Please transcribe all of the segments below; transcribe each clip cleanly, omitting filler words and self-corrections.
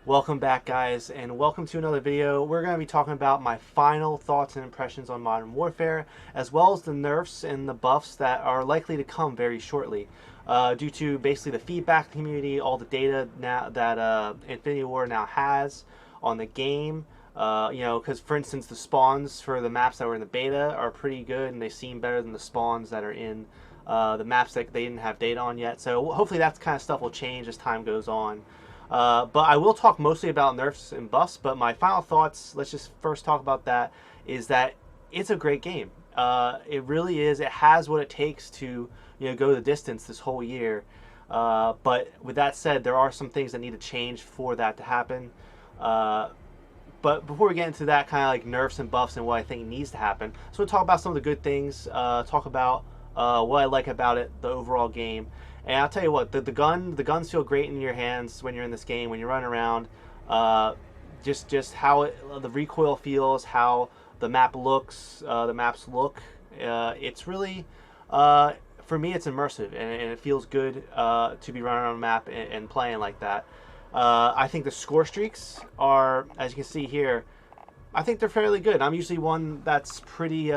Welcome back, guys, and welcome to another video. We're going to be talking about my final thoughts and impressions on Modern Warfare, as well as the nerfs and the buffs that are likely to come very shortly. Due to basically the feedback community, all the data now that Infinity Ward now has on the game. Because for instance, the spawns for the maps that were in the beta are pretty good, and they seem better than the spawns that are in the maps that they didn't have data on yet. So hopefully that kind of stuff will change as time goes on. But I will talk mostly about nerfs and buffs. But my final thoughts, let's just first talk about that, is that it's a great game. It really is. It has what it takes to go the distance this whole year. But with that said, there are some things that need to change for that to happen. But before we get into that kind of like nerfs and buffs and what I think needs to happen, so we'll talk about some of the good things. Talk about what I like about it, the overall game. And I'll tell you what, the guns feel great in your hands when you're in this game, when you're running around. Just how the recoil feels, how the map looks, the maps look. It's really, for me, it's immersive, and it feels good to be running on a map and playing like that. I think the score streaks are, as you can see here, I think they're fairly good. I'm usually one that's pretty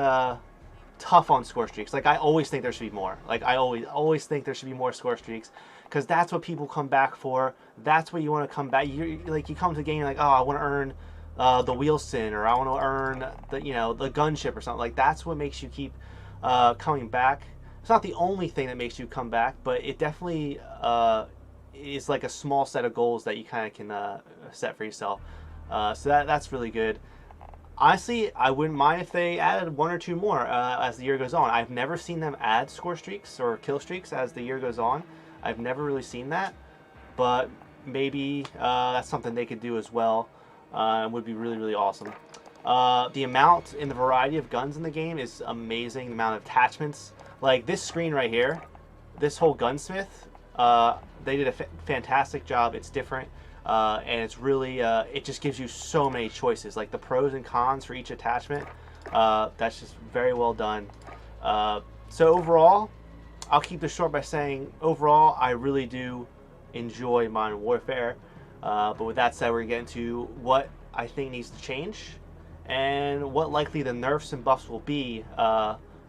tough on score streaks. Like I always think there should be more. Like I always think there should be more score streaks because that's what people come back for. That's what you want to come back. You come to the game, you're like, oh, I want to earn the Wheelson, or I want to earn the gunship or something. Like that's what makes you keep coming back. It's not the only thing that makes you come back, but it definitely is like a small set of goals that you kind of can set for yourself. So that's really good. Honestly, I wouldn't mind if they added one or two more as the year goes on. I've never seen them add score streaks or kill streaks as the year goes on. I've never really seen that, but maybe that's something they could do as well. And would be really, really awesome. The amount and the variety of guns in the game is amazing. The amount of attachments. Like this screen right here, this whole gunsmith, they did a fantastic job. It's different. And it's really it just gives you so many choices, like the pros and cons for each attachment. That's just very well done. So overall, I'll keep this short by saying overall I really do enjoy Modern Warfare. But with that said, we're gonna get into what I think needs to change and what likely the nerfs and buffs will be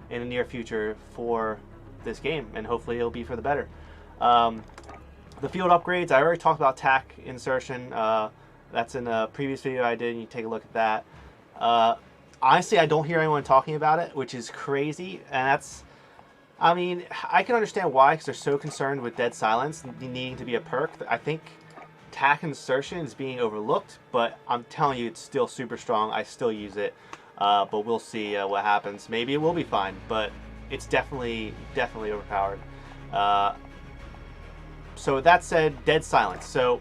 in the near future for this game, and hopefully it'll be for the better. The field upgrades, I already talked about TAC insertion. That's in a previous video I did, and you take a look at that. Honestly, I don't hear anyone talking about it, which is crazy. And that's, I mean, I can understand why, because they're so concerned with dead silence needing to be a perk. I think TAC insertion is being overlooked, but I'm telling you, it's still super strong. I still use it, but we'll see what happens. Maybe it will be fine, but it's definitely overpowered. So with that said, dead silence. So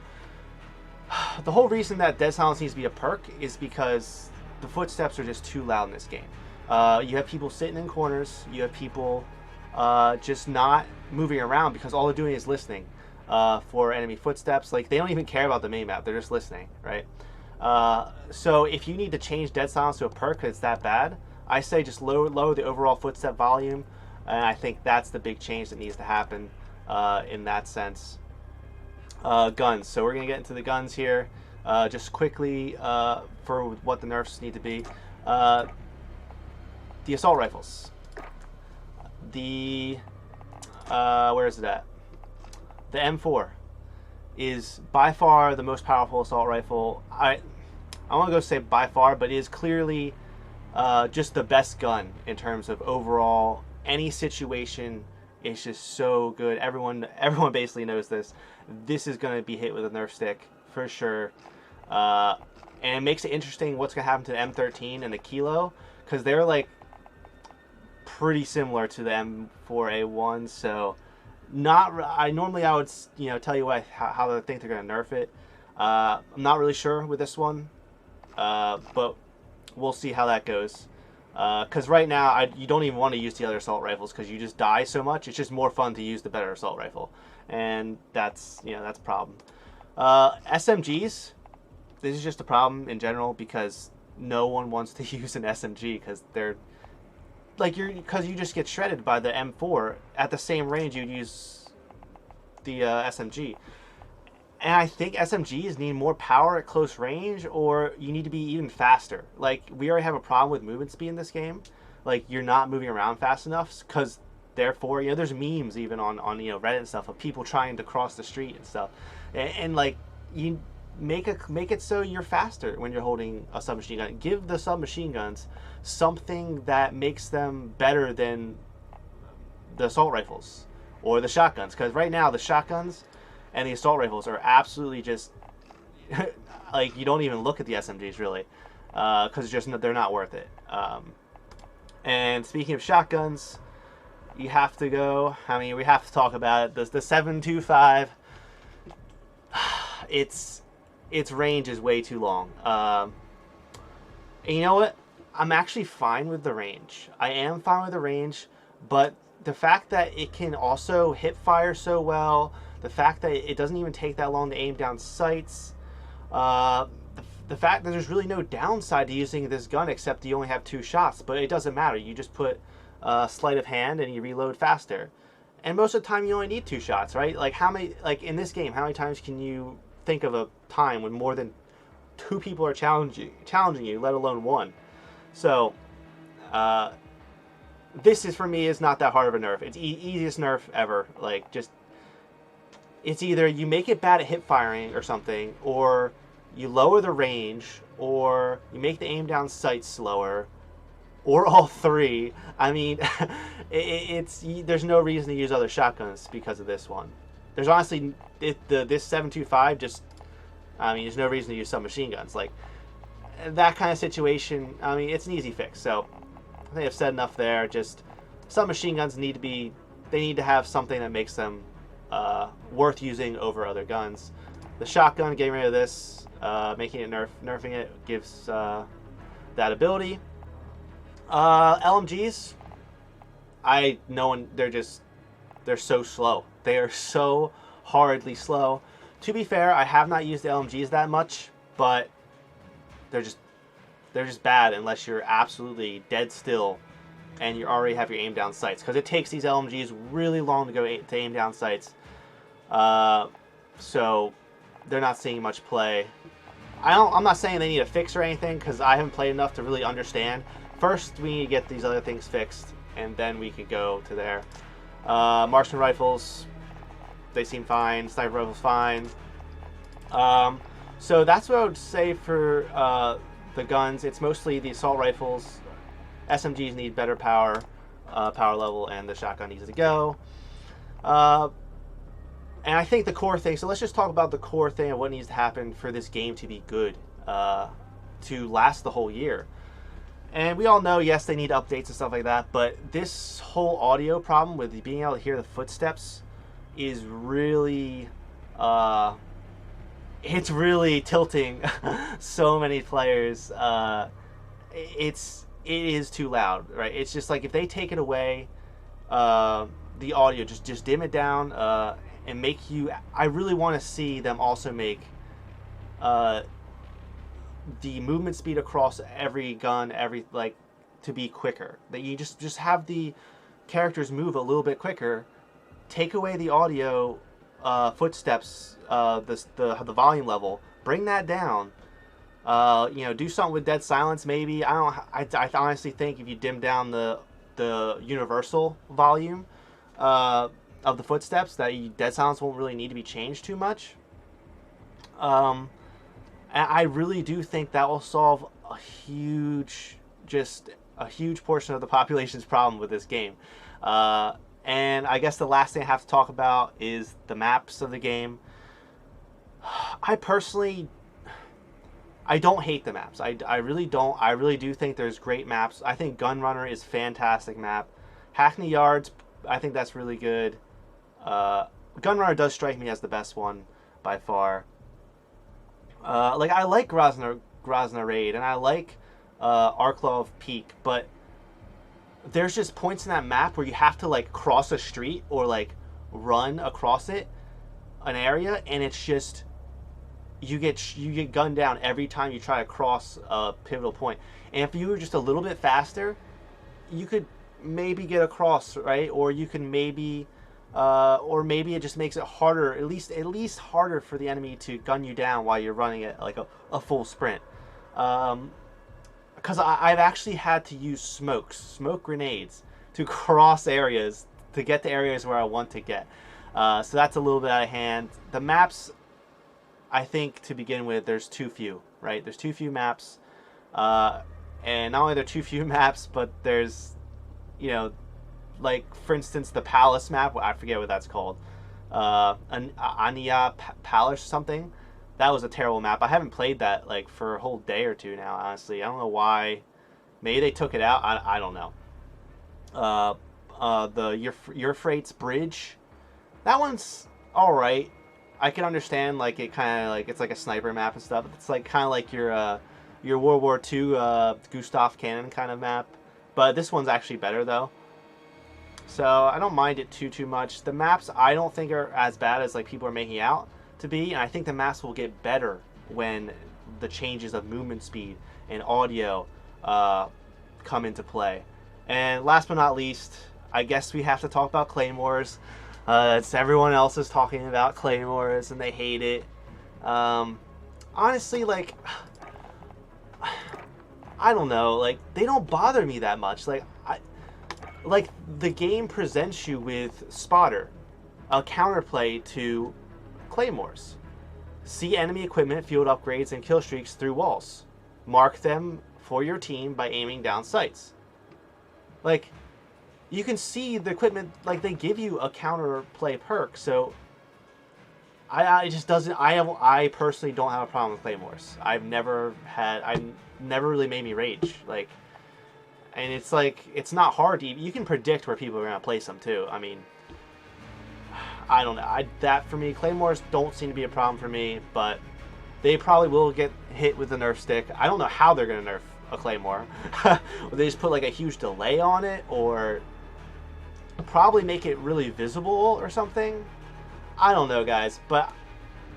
the whole reason that dead silence needs to be a perk is because the footsteps are just too loud in this game. You have people sitting in corners. You have people just not moving around because all they're doing is listening for enemy footsteps. Like they don't even care about the minimap. They're just listening, right? So if you need to change dead silence to a perk because it's that bad, I say just lower the overall footstep volume. And I think that's the big change that needs to happen. In that sense. Guns. So we're going to get into the guns here just quickly for what the nerfs need to be. The assault rifles. The where is it at? The M4 is by far the most powerful assault rifle. I want to go say by far, but it is clearly just the best gun in terms of overall any situation. It's just so good. Everyone basically knows this. This is going to be hit with a Nerf stick for sure. And it makes it interesting what's going to happen to the M13 and the Kilo, because they're like pretty similar to the M4A1. So I would tell you how I think they're going to nerf it. I'm not really sure with this one, but we'll see how that goes. Because right now, you don't even want to use the other assault rifles because you just die so much. It's just more fun to use the better assault rifle, and that's a problem. SMGs, this is just a problem in general because no one wants to use an SMG because they're like because you just get shredded by the M4 at the same range you'd use the SMG. And I think SMGs need more power at close range, or you need to be even faster. Like, we already have a problem with movement speed in this game. Like, you're not moving around fast enough, because therefore, there's memes even on Reddit and stuff of people trying to cross the street and stuff. And like, you make it so you're faster when you're holding a submachine gun. Give the submachine guns something that makes them better than the assault rifles or the shotguns, because right now the shotguns and the assault rifles are absolutely just like, you don't even look at the SMGs really, because just they're not worth it. And speaking of shotguns, you have to go. I mean, we have to talk about it. The 7.25. Its range is way too long. And you know what? I'm actually fine with the range. I am fine with the range, but the fact that it can also hip fire so well, the fact that it doesn't even take that long to aim down sights, the fact that there's really no downside to using this gun except you only have 2 shots, but it doesn't matter. You just put sleight of hand and you reload faster. And most of the time you only need 2 shots, right? Like, in this game, how many times can you think of a time when more than 2 people are challenging you, let alone 1? So, this is, for me, is not that hard of a nerf. It's easiest nerf ever. Like, just, it's either you make it bad at hip firing or something, or you lower the range, or you make the aim down sight slower, or all 3. I mean, there's no reason to use other shotguns because of this one. There's honestly, this 7.25 just, I mean, there's no reason to use submachine guns. Like, that kind of situation, I mean, it's an easy fix. So, I think I've said enough there. Just, submachine guns need to have something that makes them worth using over other guns. The shotgun, getting rid of this, making it nerfing it gives that ability. LMGs, they're so slow. They are so horridly slow. To be fair, I have not used the LMGs that much, but they're just bad unless you're absolutely dead still and you already have your aim down sights, because it takes these LMGs really long to to aim down sights. So they're not seeing much play. I'm not saying they need a fix or anything, because I haven't played enough to really understand. First, we need to get these other things fixed, and then we could go to there. Marksman rifles, they seem fine. Sniper rifles, fine. So that's what I would say for the guns. It's mostly the assault rifles. SMGs need better power level, and the shotgun needs to go. And I think the core thing, so let's just talk about the core thing of what needs to happen for this game to be good, to last the whole year. And we all know, yes, they need updates and stuff like that, but this whole audio problem with being able to hear the footsteps is really, it's really tilting so many players. It is too loud, right? It's just like, if they take it away, the audio, just dim it down, and make you, I really want to see them also make the movement speed across every gun, to be quicker. That you just have the characters move a little bit quicker. Take away the audio, footsteps, the volume level. Bring that down. Do something with dead silence. Maybe I honestly think if you dim down the universal volume of the footsteps, that dead silence won't really need to be changed too much. And I really do think that will solve a huge portion of the population's problem with this game. And I guess the last thing I have to talk about is the maps of the game. I don't hate the maps. I really don't. I really do think there's great maps. I think Gunrunner is a fantastic map. Hackney Yards, I think that's really good. Gunrunner does strike me as the best one by far. I like Grozna Raid, and I like Arklov Peak, but there's just points in that map where you have to cross a street or run across an area, and it's just you get gunned down every time you try to cross a pivotal point. And if you were just a little bit faster, you could maybe get across, right? Or you can maybe or maybe it just makes it harder, at least harder for the enemy to gun you down while you're running it like a full sprint. Because I've actually had to use smoke grenades to cross areas to get to areas where I want to get. So that's a little bit out of hand. The maps, I think to begin with, there's too few, right? There's too few maps. And not only are there too few maps, but there's, you know, like for instance the Palace map. I forget what that's called. Anya Palace or something. That was a terrible map. I haven't played that like for a whole day or two now. Honestly, I don't know why. Maybe they took it out. I don't know. The Euphrates Bridge. That one's all right. I can understand like it kind of like it's like a sniper map and stuff. It's like kind of like your World War II Gustav Cannon kind of map. But this one's actually better though. So I don't mind it too much. The maps I don't think are as bad as like people are making out to be, and I think the maps will get better when the changes of movement speed and audio come into play. And last but not least, I guess we have to talk about claymores. It's everyone else is talking about claymores and they hate it. Honestly, like I don't know, like they don't bother me that much. Like the game presents you with Spotter, a counterplay to claymores. See enemy equipment, field upgrades, and kill streaks through walls. Mark them for your team by aiming down sights. Like, you can see the equipment, like they give you a counterplay perk, so I just doesn't, I personally don't have a problem with claymores. I've never really made me rage. Like, and it's like, it's not hard to, you can predict where people are going to place them too. I mean, I don't know. That for me, claymores don't seem to be a problem for me, but they probably will get hit with the Nerf stick. I don't know how they're going to nerf a claymore. They just put like a huge delay on it, or probably make it really visible or something. I don't know, guys, but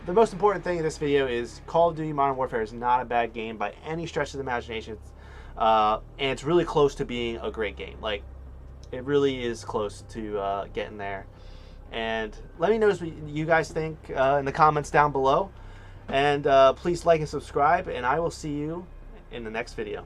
the most important thing in this video is Call of Duty Modern Warfare is not a bad game by any stretch of the imagination. And it's really close to being a great game. Like, it really is close to getting there. And let me know what you guys think in the comments down below. And please like and subscribe, and I will see you in the next video.